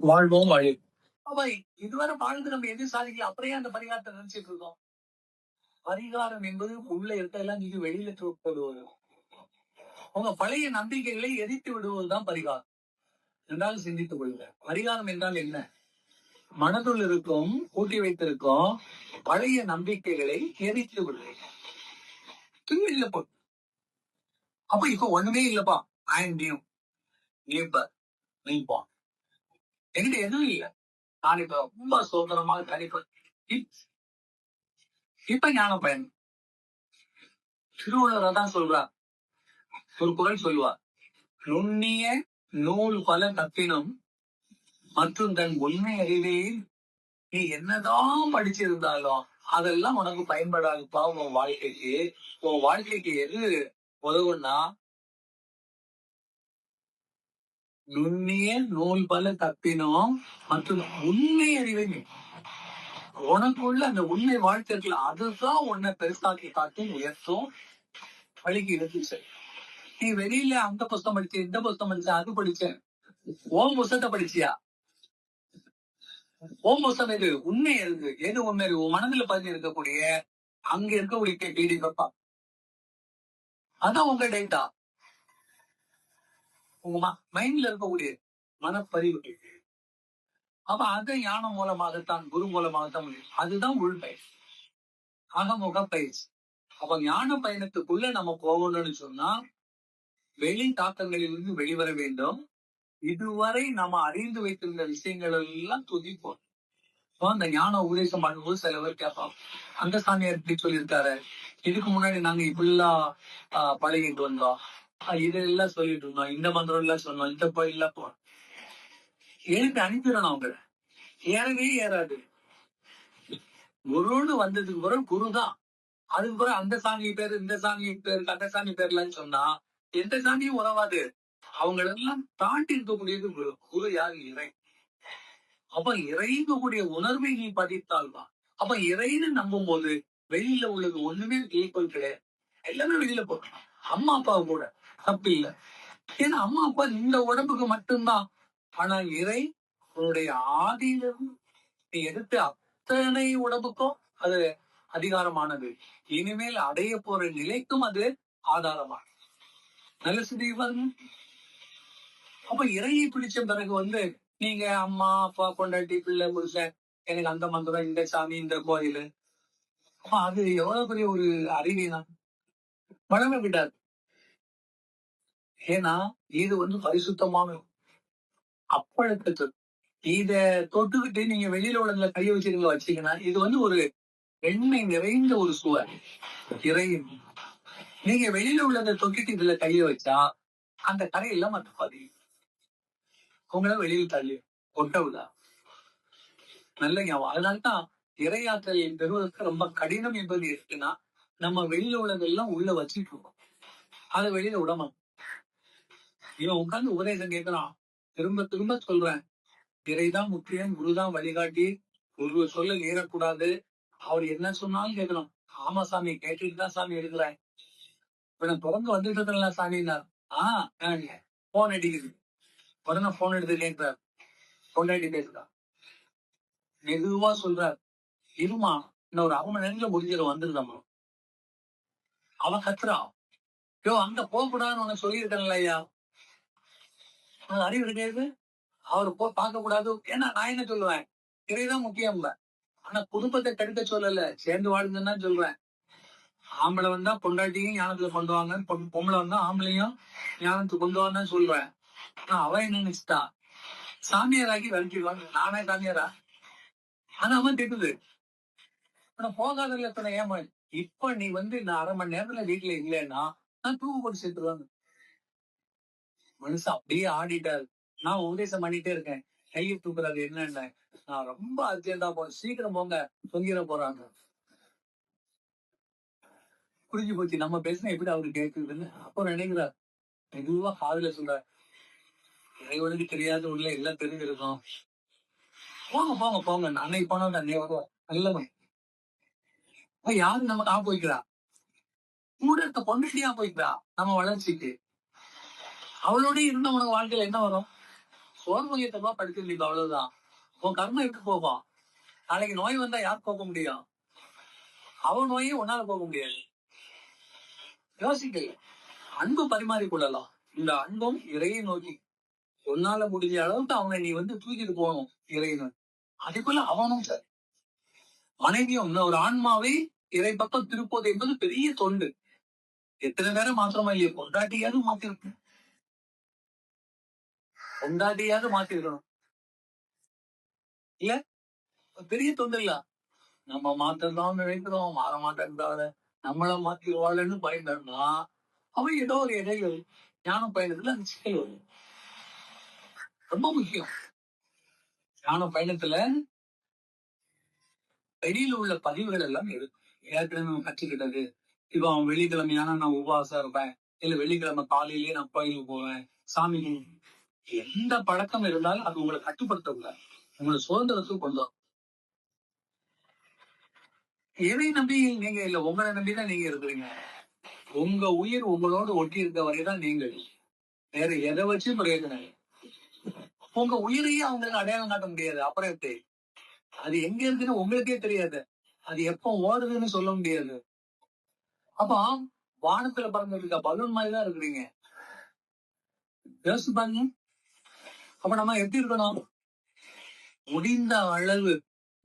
வாழ்வோம் வழி. அப்ப இதுவரை வாழ்ந்து நம்ம எது சாதிக்கல, அப்புறம் ஏன் அந்த பரிகாரத்தை நினைச்சிட்டு இருக்கோம்? பரிகாரம் என்பது உள்ள இருக்கையெல்லாம் நீங்க வெளியில போடுவது. உங்க பழைய நம்பிக்கைகளை எரித்து விடுவதுதான் பரிகாரம். என்றால் சிந்தித்துக் கொள்ளுங்க. பரிகாரம் என்றால் என்ன? மனதுள் இருக்கும், கூட்டி வைத்திருக்கும் பழைய நம்பிக்கைகளை எரித்து விடுவது. இல்ல போ. அப்ப இப்ப ஒண்ணுமே இல்லப்பா. I am new. நீப்பா. என்கிட்ட எதுவும் இல்ல. நான் இப்ப ரொம்ப சுதந்திரமாக தனிப்ப. இப்ப ஞான பயன். திருவள்ளுவர் தான் சொல்றார். ஒரு குறள் சொல்லுவார். நுண்ணிய நூல் பல கற்பினும் மற்றும் தன் உண்மை அறிவே நீ என்னதான் படிச்சிருந்தாலும் அதெல்லாம் உனக்கு பயன்படாதுப்பா. உன் வாழ்க்கைக்கு எது உதவுன்னா, நுண்ணிய நூல் பல கற்பினும் மற்றும் உண்மை அறிவை உனக்குள்ள அந்த உண்மை வாழ்க்கை இருக்குல்ல, அதுதான் உன்னை பெருசாக்கி காட்டி உயர்த்தும் வழிக்கு இருந்துச்சு. நீ வெளியில அந்த புத்தகம் படிச்ச, இந்த புத்தகம் படிச்ச, அது படிச்ச, ஓம் புத்தகத்தை படிச்சியா? ஓம் புத்தகம் எது உண்மை இருக்கு? எது உண்மை இருக்கு? உன் மனதில் பதிவு இருக்கக்கூடிய அங்க இருக்கக்கூடிய பிடிஎஃப் அதான் உங்க டேட்டா. உங்க மைண்ட்ல இருக்கக்கூடிய மனப்பதிவு. அப்ப அதை ஞானம் மூலமாகத்தான், குரு மூலமாகத்தான் முடியும். அதுதான் உள்பயிற்சி, அகமுக பயிற்சி. அப்ப ஞான பயணத்துக்குள்ள நம்ம போகணும்னு சொன்னா வெளி தாக்கங்களிலிருந்து வெளிவர வேண்டும். இதுவரை நம்ம அறிந்து வைத்திருந்த விஷயங்கள் எல்லாம் துதிப்போம். அந்த ஞான உபதேசம் பண்ணும்போது சில பேர் கேட்பாங்க, அந்த சாமியார் இப்படி சொல்லியிருக்காரு, இதுக்கு முன்னாடி நாங்க இப்படிலாம் பழகிட்டு வந்தோம், இதெல்லாம் சொல்லிட்டு இருந்தோம், இந்த மந்திரம் எல்லாம் சொன்னோம், இந்த கோயில்லாம் போனோம். எழுப்பி அனுப்பிடணும். அவங்க ஏறவே ஏறாது. குருன்னு வந்ததுக்கு பிறகு குருதான். அதுக்கு பிறகு அந்த சாமி பேரு, இந்த சாமி பேரு, அந்த சாமி பேர்லன்னு சொன்னா எந்த சாமியும் உறவாது. அவங்களெல்லாம் தாண்டி இருக்கக்கூடியது குரு. குரு யாரு? இறை. அப்ப இறைக்கக்கூடிய உணர்வை நீ பதித்தால்தான். அப்ப இறைன்னு நம்பும் போது வெளியில உள்ளது ஒண்ணுமே ஈக்குவல் கிடையாது. எல்லாமே வெளியில போறோம். அம்மா அப்பா கூட தப்பு இல்லை. ஏன்னா அம்மா அப்பா இந்த உடம்புக்கு மட்டும்தான். ஆனா இறை உன்னுடைய ஆதியிலிருந்து நீ எடுத்து அத்தனை உடம்புக்கும் அது அதிகாரமானது. இனிமேல் அடைய போற நிலைக்கும் அது ஆதாரமானது. நல்ல சிந்திப்பாருங்க. அப்ப இறையை பிடிச்ச பிறகு நீங்க அம்மா அப்பா பொண்டாட்டி பிள்ளை புருஷன் எனக்கு அந்த மந்திரம், இந்த சாமி, இந்த கோயில், அது எவ்வளவு பெரிய ஒரு அறிவியலாம் வளர விடாது. ஏன்னா இது பரிசுத்தமான அப்பழுக்கு. இத தொட்டுக்கிட்டு நீங்க வெளியில உள்ள கையை வச்சீங்கன்னா இது ஒரு வெண்மை நிறைந்த ஒரு சுவர். இறை நீங்க வெளியில உள்ளதை தொட்டிட்டு இதுல கையை வச்சா அந்த கரையெல்லாம் மற்ற பதிவு உங்களை வெளியில் தள்ளி கொட்டவுதா. நல்ல ஞாபகம். அதனால்தான் இறையாற்றல் பெறுவதற்கு ரொம்ப கடினம் என்பது இருக்குன்னா, நம்ம வெளியில உள்ளதெல்லாம் உள்ள வச்சுட்டு இருக்கோம், அதை வெளியில விடமா. இவன் உட்கார்ந்து உபதேசம் கேட்கிறான், திரும்ப திரும்ப சொல்றேன், இறைதான் முக்கியம், குருதான் வழிகாட்டி, குரு சொல்ல ஏறக்கூடாது, அவர் என்ன சொன்னாலும் கேட்கணும். ஆமா சாமி, கேட்டுட்டு தான் சாமி எடுக்கிறேன். இப்ப நான் தொடர்ந்து வந்துட்டு இருக்கேன் சாமின்னார். போன் அடிக்குது. உடனே போன் எடுத்து கேட்கிறார், கொண்டாடி பேசுறா. மெதுவா சொல்றார், இருமா இன்னும் ஒரு 1/2 மணி நேரத்துல முடிஞ்சிடும், வந்துருந்தோம். அவன் கத்துறான், அங்க போக கூடாதுன்னு உனக்கு சொல்லியிருக்கேன்ல ஐயா, அறிவு கிடையாது, அவரு போய் பார்க்க கூடாது. ஏன்னா நான் என்ன சொல்லுவேன், இறைதான் முக்கியம் இல்ல, ஆனா குடும்பத்தை கெடுக்க சொல்லல, சேர்ந்து வாழ்ந்துன்னா சொல்றேன். ஆம்பளை வந்தா பொண்டாட்டியும் ஞானத்துல கொண்டு வாங்க, பொம்பளை வந்தா ஆம்பளையும் ஞானத்துக்கு கொண்டு வாங்கன்னு சொல்றேன். அவன் என்ன நினைச்சிட்டா, சாமியாராக்கி விளக்கிடுவாங்க. நானே சாமியாரா? ஆனா அவன் திட்டுது, போகாத எத்தனை ஏமா. இப்ப நீ நான் 1/2 மணி நேரத்துல வீட்டுல இல்லைன்னா நான் தூக்கு போட்டு சேர்த்துருவாங்க. மனுஷன் அப்படியே ஆடிட்டாரு. நான் உபதேசம் பண்ணிட்டே இருக்கேன், கையை தூக்குறாரு. என்னென்ன நான் ரொம்ப அர்ஜென்டா போறேன், சீக்கிரம் போங்க, தொங்கிட போறாங்க. புரிஞ்சு போச்சு நம்ம பேசினா எப்படி அவரு கேட்குதுன்னு. அப்புறம் நினைக்கிறார், மெதுவா காதுல சொல்ற, இறைவனுக்கு தெரியாத உள்ள எல்லாம் தெரிஞ்சிருக்கும், போங்க போங்க போங்க. அன்னைக்கு போனவங்க அன்னைக்கு வருவா. நல்லவன் யாரு நமக்கு போய்க்கிறா? கூட இருக்க பொண்ணுட்டியா போய்க்கிறா நம்ம வளர்ச்சிக்கு. அவளோட இருந்த உனக்கு வாழ்க்கையில என்ன வரும்? சோர்வு மையத்தமா படுத்திருந்தீங்க, அவ்வளவுதான். உன் கர்மம் எப்படி போகும்? நாளைக்கு நோய் வந்தா யார் போக முடியும்? அவன் நோயே உன்னால போக முடியாது. யோசிக்கல. அன்பு பரிமாறிக்கொள்ளலாம். இந்த அன்பும் இறையை நோக்கி உன்னால முடிஞ்ச அளவுக்கு அவனை நீ தூக்கிட்டு போகணும் இறைவனை. அதுக்குள்ள அவனும் சார் மனைவியும் ஒரு ஆன்மாவை இறை பக்கம் திருப்பது என்பது பெரிய தொண்டு. எத்தனை நேரம் மாத்திரமா இல்லையா, பொண்டாட்டியாவது மாத்திருக்கணும். பொண்டாட்டியாவது மாத்திருக்கணும் இல்ல, பெரிய தொண்டு இல்ல. நம்ம மாத்திரதான் நினைக்கிறோம், மாற மாட்டேன்றாத, நம்மள மாத்திருவாள்னு பயந்தா அவன் ஏதோ ஒரு இடையில ஞான பயணத்துல அந்த சிக்கல் வரும். ரொம்ப முக்கியம். ஞான பயணத்துல வெளியில உள்ள பதிவுகள் எல்லாம் இருக்கு. ஏற்கனவே நம்ம கற்றுக்கிட்டது. இப்ப அவன் வெள்ளிக்கிழமையான நான் உபவாசம் இருப்பேன், இல்ல வெள்ளிக்கிழமை காலையிலேயே நான் கோயிலுக்கு போவேன், சாமி எந்த பழக்கம் இருந்தாலும் அது உங்களை கட்டுப்படுத்தக்கூடாது, உங்களை சுதந்திரத்துக்கு கொண்டு வரும். எதை நம்பி நீங்க இல்ல, உங்களை நம்பிதான் நீங்க இருக்கிறீங்க. உங்க உயிர் உங்களோடு ஒட்டி இருக்க வரைதான் நீங்கள். வேற எதை வச்சு பிரயோஜனம். உங்க உயிரையே அவங்களுக்கு அடையாளம் காட்ட முடியாது. அப்புறம் எப்படி? அது எங்க இருக்குன்னு உங்களுக்கே தெரியாது. அது எப்ப ஓடுதுன்னு சொல்ல முடியாது. அப்ப வானத்துல பறந்துட்டு இருக்க பலூன் மாதிரிதான் இருக்கிறீங்க. யோசிச்சு பாருங்க. அப்ப நம்ம எப்படி இருக்கணும்? முடிந்த அளவு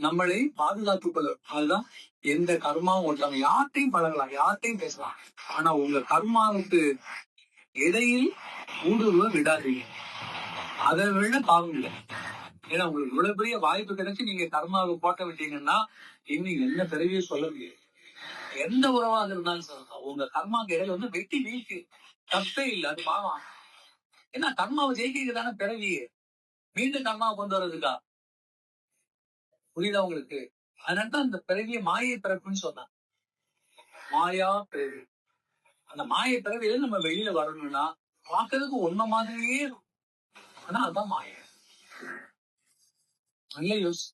நம்மளை பாதுகாத்துக் கொள்ளும். அதுதான் எந்த கர்மாவும் ஒருத்தவங்க யார்ட்டையும் பழகலாம், யார்ட்டையும் பேசலாம். ஆனா உங்க கர்மாவுக்கு இடையில் ஊடுருவ விடாதீங்க. அதை விட பாவம் இல்லை. ஏன்னா உங்களுக்கு இவ்வளவு பெரிய வாய்ப்பு கிடைச்சு நீங்க கர்மாவை போட்ட விட்டீங்கன்னா இன்னும் என்ன பிறவியே சொல்ல முடியாது. எந்த உறவாக இருந்தாலும் சொல்லலாம், உங்க கர்மாக்கு இடையில வெட்டி வீழ்ச்சி தப்பே இல்லை, அது பாவம். ஏன்னா கர்மாவை ஜெயிக்கிறதான பிறவியே, மீண்டும் கர்மாவை கொண்டு வர்றதுக்கா? புரியுதா உங்களுக்கு? அதனால்தான் அந்த பிறவியை மாயை பிறப்புன்னு சொன்னான். மாயா பிறவி. அந்த மாயை பிறவியில நம்ம வெளியில வரணும்னா பார்க்கறதுக்கு ஒன்ன மாதிரியே இருக்கும். ஆனா அதான் மாயை. நல்ல யோசி.